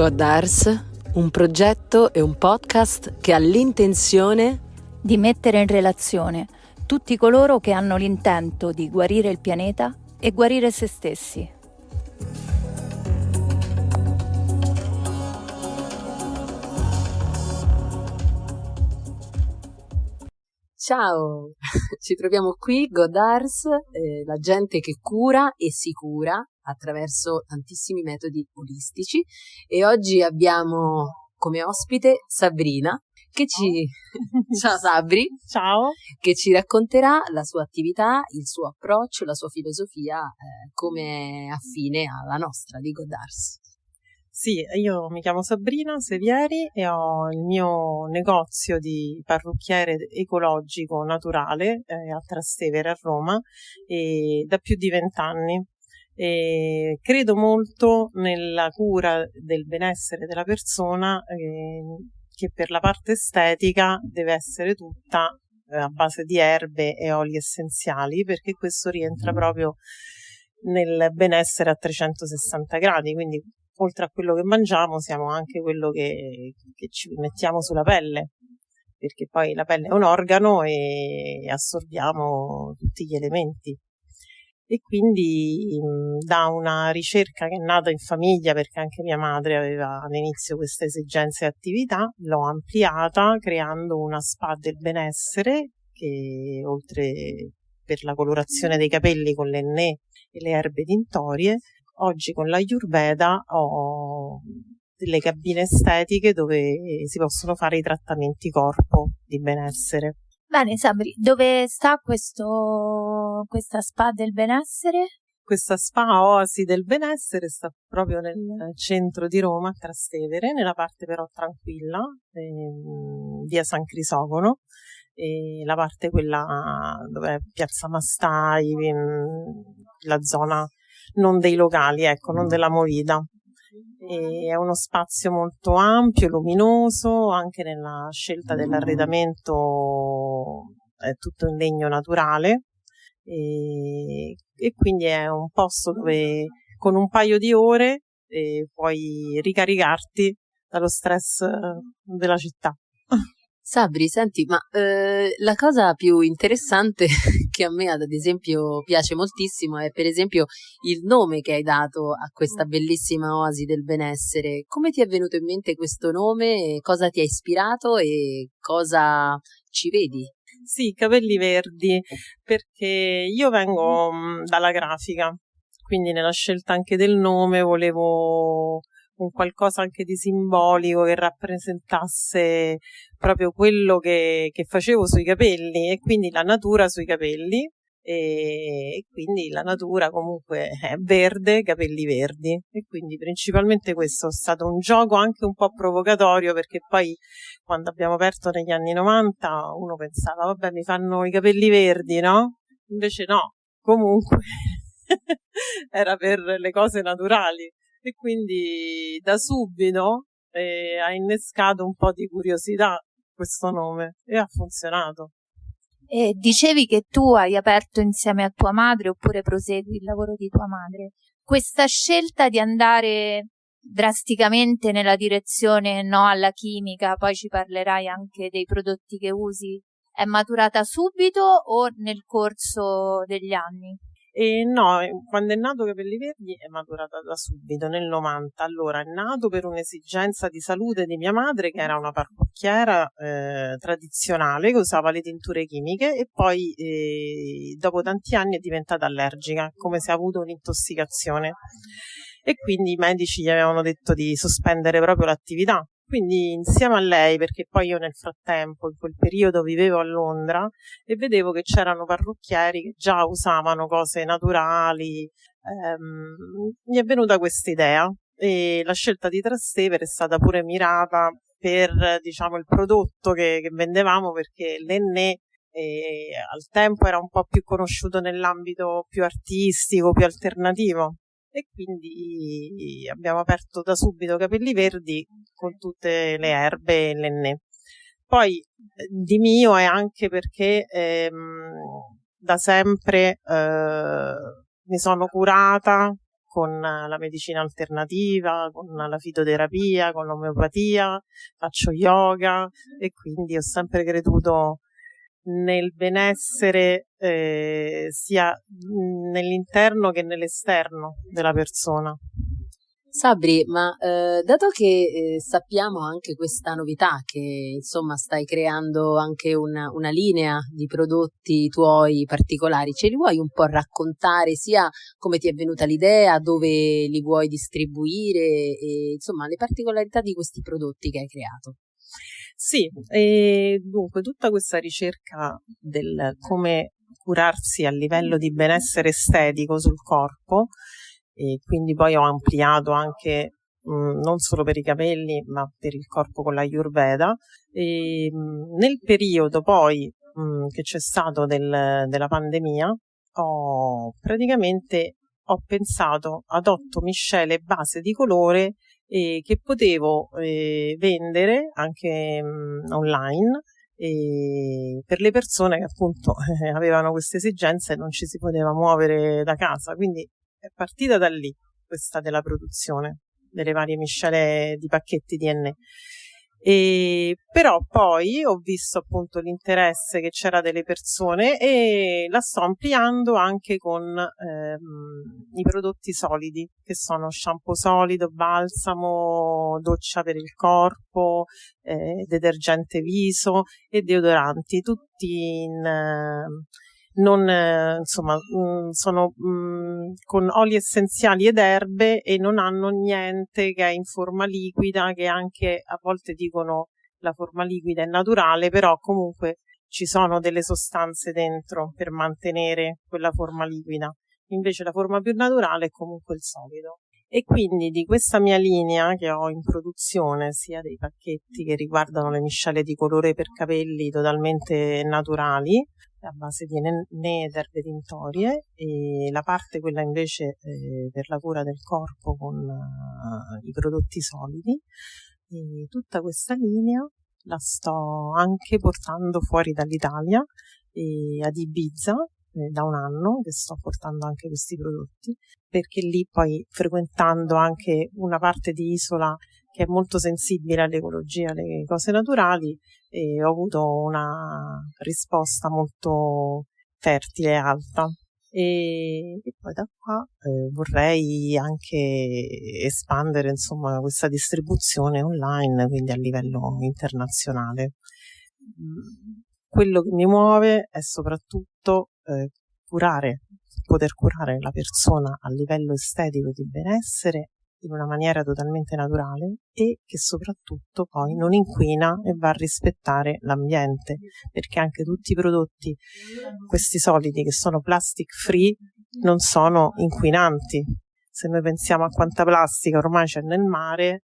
Goddars, un progetto e un podcast che ha l'intenzione di mettere in relazione tutti coloro che hanno l'intento di guarire il pianeta e guarire se stessi. Ciao, ci troviamo qui, Goddars, la gente che cura e si cura attraverso tantissimi metodi olistici, e oggi abbiamo come ospite Sabrina che ciao Sabri, ciao, che ci racconterà la sua attività, il suo approccio, la sua filosofia come affine alla nostra di Goddars. Sì, io mi chiamo Sabrina Sevieri e ho il mio negozio di parrucchiere ecologico naturale a Trastevere a Roma da più di 20 anni. E credo molto nella cura del benessere della persona, che per la parte estetica deve essere tutta a base di erbe e oli essenziali, perché questo rientra proprio nel benessere a 360 gradi, quindi oltre a quello che mangiamo siamo anche quello che ci mettiamo sulla pelle, perché poi la pelle è un organo e assorbiamo tutti gli elementi. E quindi da una ricerca che è nata in famiglia, perché anche mia madre aveva all'inizio queste esigenze e attività, l'ho ampliata creando una spa del benessere che, oltre per la colorazione dei capelli con l'Ennè e le erbe tintorie, oggi con l'Ayurveda ho delle cabine estetiche dove si possono fare i trattamenti corpo di benessere. Bene, Sabri, dove sta questa spa del benessere? Questa spa Oasi del benessere sta proprio nel centro di Roma, a Trastevere, nella parte però tranquilla, via San Crisogono, e la parte quella dove è Piazza Mastai, la zona non dei locali, ecco, non della movida. E è uno spazio molto ampio, luminoso, anche nella scelta dell'arredamento è tutto in legno naturale e quindi è un posto dove con un paio di ore puoi ricaricarti dallo stress della città. Sabri, senti, ma la cosa più interessante che a me ad esempio piace moltissimo è per esempio il nome che hai dato a questa bellissima oasi del benessere. Come ti è venuto in mente questo nome? Cosa ti ha ispirato e cosa ci vedi? Sì, capelli verdi, perché io vengo dalla grafica, quindi nella scelta anche del nome volevo un qualcosa anche di simbolico che rappresentasse proprio quello che facevo sui capelli, e quindi la natura sui capelli, e quindi la natura comunque è verde, capelli verdi, e quindi principalmente questo è stato un gioco anche un po' provocatorio, perché poi quando abbiamo aperto negli anni 90 uno pensava vabbè, mi fanno i capelli verdi, no? Invece no, comunque era per le cose naturali. E quindi da subito ha innescato un po' di curiosità questo nome e ha funzionato. E dicevi che tu hai aperto insieme a tua madre, oppure prosegui il lavoro di tua madre. Questa scelta di andare drasticamente nella direzione no alla chimica, poi ci parlerai anche dei prodotti che usi, è maturata subito o nel corso degli anni? E no, quando è nato Capelli Verdi è maturata da subito, nel 90. Allora, è nato per un'esigenza di salute di mia madre, che era una parrucchiera tradizionale, che usava le tinture chimiche, e poi dopo tanti anni è diventata allergica, come se ha avuto un'intossicazione. E quindi i medici gli avevano detto di sospendere proprio l'attività. Quindi insieme a lei, perché poi io nel frattempo, in quel periodo vivevo a Londra e vedevo che c'erano parrucchieri che già usavano cose naturali, mi è venuta questa idea e la scelta di Trastevere è stata pure mirata per, diciamo, il prodotto che vendevamo, perché l'Ennè al tempo era un po' più conosciuto nell'ambito più artistico, più alternativo. E quindi abbiamo aperto da subito Capelli Verdi con tutte le erbe e l'Ennè. Poi di mio è anche perché da sempre mi sono curata con la medicina alternativa, con la fitoterapia, con l'omeopatia, faccio yoga e quindi ho sempre creduto nel benessere sia nell'interno che nell'esterno della persona. Sabri, ma dato che sappiamo anche questa novità che insomma stai creando anche una linea di prodotti tuoi particolari, ce li vuoi un po' raccontare sia come ti è venuta l'idea, dove li vuoi distribuire e insomma le particolarità di questi prodotti che hai creato? Sì, e dunque tutta questa ricerca del come curarsi a livello di benessere estetico sul corpo, e quindi poi ho ampliato anche non solo per i capelli ma per il corpo con l'Ayurveda. E nel periodo poi che c'è stato della pandemia ho pensato ad 8 miscele base di colore che potevo vendere anche online per le persone che appunto avevano queste esigenze e non ci si poteva muovere da casa, quindi è partita da lì questa della produzione delle varie miscele di pacchetti DNA. Però poi ho visto appunto l'interesse che c'era delle persone e la sto ampliando anche con i prodotti solidi, che sono shampoo solido, balsamo, doccia per il corpo, detergente viso e deodoranti, tutti sono con oli essenziali ed erbe e non hanno niente che è in forma liquida, che anche a volte dicono la forma liquida è naturale, però comunque ci sono delle sostanze dentro per mantenere quella forma liquida. Invece la forma più naturale è comunque il solido. E quindi di questa mia linea che ho in produzione, sia dei pacchetti che riguardano le miscele di colore per capelli totalmente naturali, a base di ne ed erbe tintorie, e la parte quella invece per la cura del corpo con i prodotti solidi, e tutta questa linea la sto anche portando fuori dall'Italia ad Ibiza da un anno che sto portando anche questi prodotti, perché lì poi frequentando anche una parte di isola che è molto sensibile all'ecologia, alle cose naturali, e ho avuto una risposta molto fertile e alta. E poi da qua vorrei anche espandere insomma questa distribuzione online, quindi a livello internazionale. Quello che mi muove è soprattutto poter curare la persona a livello estetico di benessere in una maniera totalmente naturale e che soprattutto poi non inquina e va a rispettare l'ambiente, perché anche tutti i prodotti, questi solidi che sono plastic free, non sono inquinanti. Se noi pensiamo a quanta plastica ormai c'è nel mare,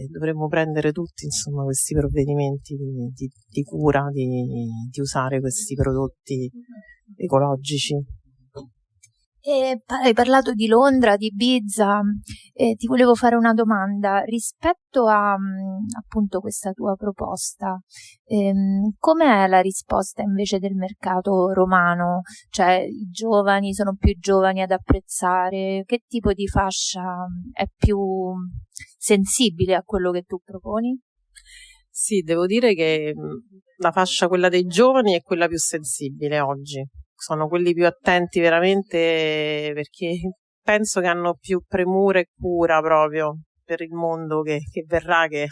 dovremmo prendere tutti insomma questi provvedimenti di cura, di usare questi prodotti ecologici. Hai parlato di Londra, di Ibiza, ti volevo fare una domanda rispetto a appunto questa tua proposta. Com'è la risposta invece del mercato romano? Cioè i giovani sono più giovani ad apprezzare? Che tipo di fascia è più sensibile a quello che tu proponi? Sì, devo dire che la fascia, quella dei giovani, è quella più sensibile oggi. Sono quelli più attenti veramente, perché penso che hanno più premura e cura proprio per il mondo che verrà, che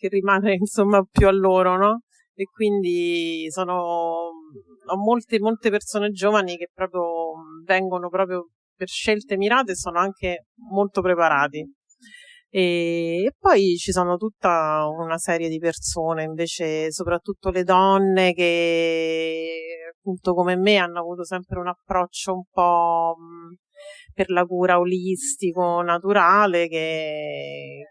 rimane insomma più a loro, no? E quindi ho molte persone giovani che proprio vengono proprio per scelte mirate e sono anche molto preparati. E poi ci sono tutta una serie di persone, invece soprattutto le donne, che appunto come me hanno avuto sempre un approccio un po' per la cura olistico, naturale, che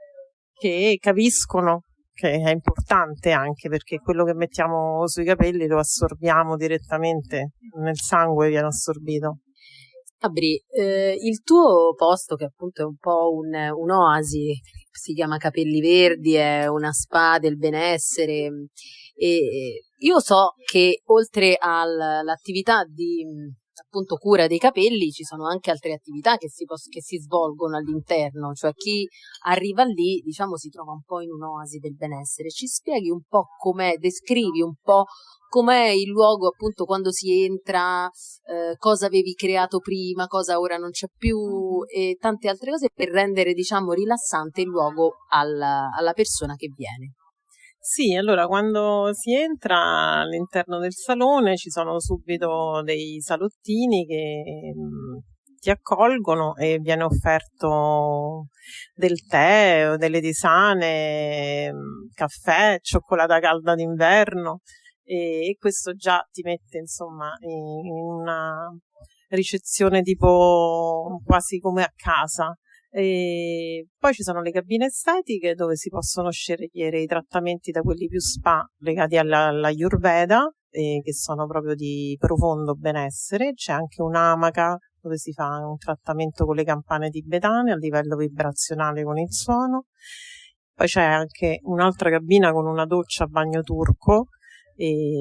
capiscono che è importante, anche perché quello che mettiamo sui capelli lo assorbiamo direttamente nel sangue, viene assorbito. Sabri, il tuo posto, che appunto è un po' un'oasi, si chiama Capelli Verdi, è una spa del benessere, e io so che oltre all'attività di appunto cura dei capelli, ci sono anche altre attività che si svolgono all'interno, cioè chi arriva lì, diciamo, si trova un po' in un'oasi del benessere. Ci spieghi un po' com'è, descrivi un po' com'è il luogo appunto quando si entra, cosa avevi creato prima, cosa ora non c'è più e tante altre cose per rendere, diciamo, rilassante il luogo alla persona che viene. Sì, allora quando si entra all'interno del salone ci sono subito dei salottini che ti accolgono e viene offerto del tè o delle tisane, caffè, cioccolata calda d'inverno e questo già ti mette insomma in una ricezione tipo quasi come a casa. E poi ci sono le cabine estetiche dove si possono scegliere i trattamenti da quelli più spa legati all'Ayurveda che sono proprio di profondo benessere. C'è anche un'amaca dove si fa un trattamento con le campane tibetane a livello vibrazionale con il suono. Poi c'è anche un'altra cabina con una doccia a bagno turco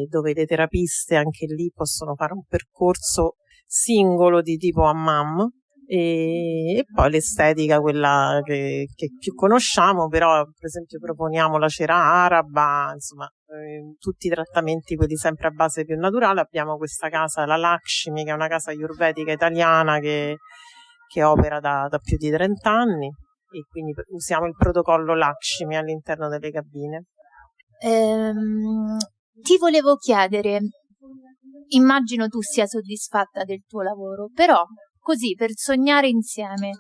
dove le terapiste anche lì possono fare un percorso singolo di tipo hammam. E poi l'estetica, quella che più conosciamo, però per esempio proponiamo la cera araba, insomma tutti i trattamenti quelli sempre a base più naturale. Abbiamo questa casa, la Lakshmi, che è una casa ayurvedica italiana che opera da più di 30 anni e quindi usiamo il protocollo Lakshmi all'interno delle cabine. Ti volevo chiedere, immagino tu sia soddisfatta del tuo lavoro, però così per sognare insieme,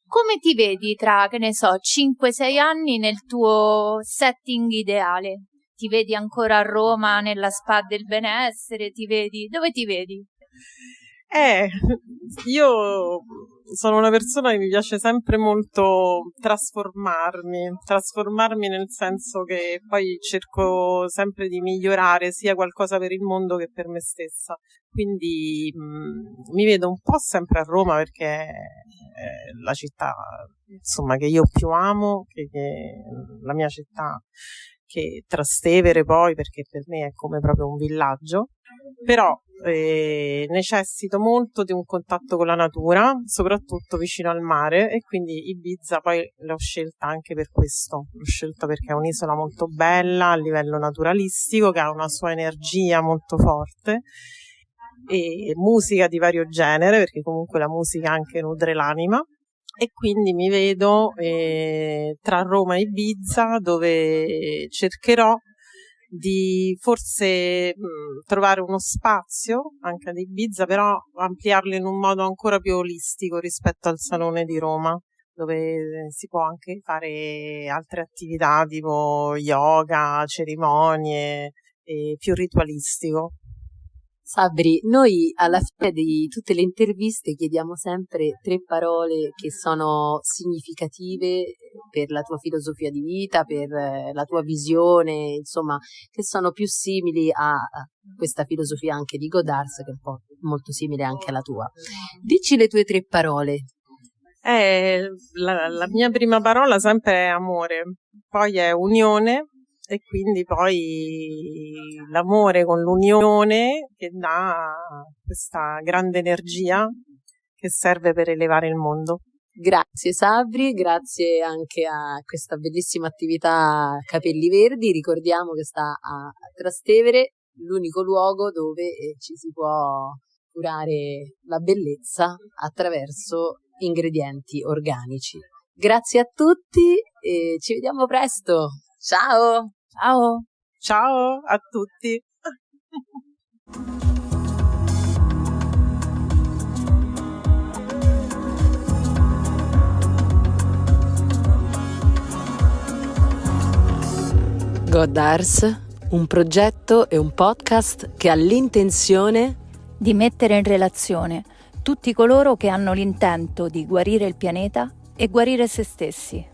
come ti vedi tra, che ne so, 5-6 anni nel tuo setting ideale? Ti vedi ancora a Roma nella spa del benessere? Dove ti vedi? Io sono una persona che mi piace sempre molto trasformarmi nel senso che poi cerco sempre di migliorare sia qualcosa per il mondo che per me stessa. Quindi mi vedo un po' sempre a Roma perché è la città insomma che io più amo, che la mia città, che Trastevere poi, perché per me è come proprio un villaggio, però necessito molto di un contatto con la natura, soprattutto vicino al mare, e quindi Ibiza poi l'ho scelta anche per questo. L'ho scelta perché è un'isola molto bella a livello naturalistico, che ha una sua energia molto forte e musica di vario genere, perché comunque la musica anche nutre l'anima, e quindi mi vedo tra Roma e Ibiza, dove cercherò di forse trovare uno spazio anche ad Ibiza, però ampliarlo in un modo ancora più olistico rispetto al Salone di Roma, dove si può anche fare altre attività tipo yoga, cerimonie, e più ritualistico. Sabri, noi alla fine di tutte le interviste chiediamo sempre 3 parole che sono significative per la tua filosofia di vita, per la tua visione, insomma, che sono più simili a questa filosofia anche di Godard, che è un po' molto simile anche alla tua. Dici le tue 3 parole. La mia prima parola sempre è amore, poi è unione, e quindi poi l'amore con l'unione che dà questa grande energia che serve per elevare il mondo. Grazie Sabri, grazie anche a questa bellissima attività Capelli Verdi. Ricordiamo che sta a Trastevere, l'unico luogo dove ci si può curare la bellezza attraverso ingredienti organici. Grazie a tutti e ci vediamo presto. Ciao! Ciao! Ciao a tutti! Godars, un progetto e un podcast che ha l'intenzione di mettere in relazione tutti coloro che hanno l'intento di guarire il pianeta e guarire se stessi.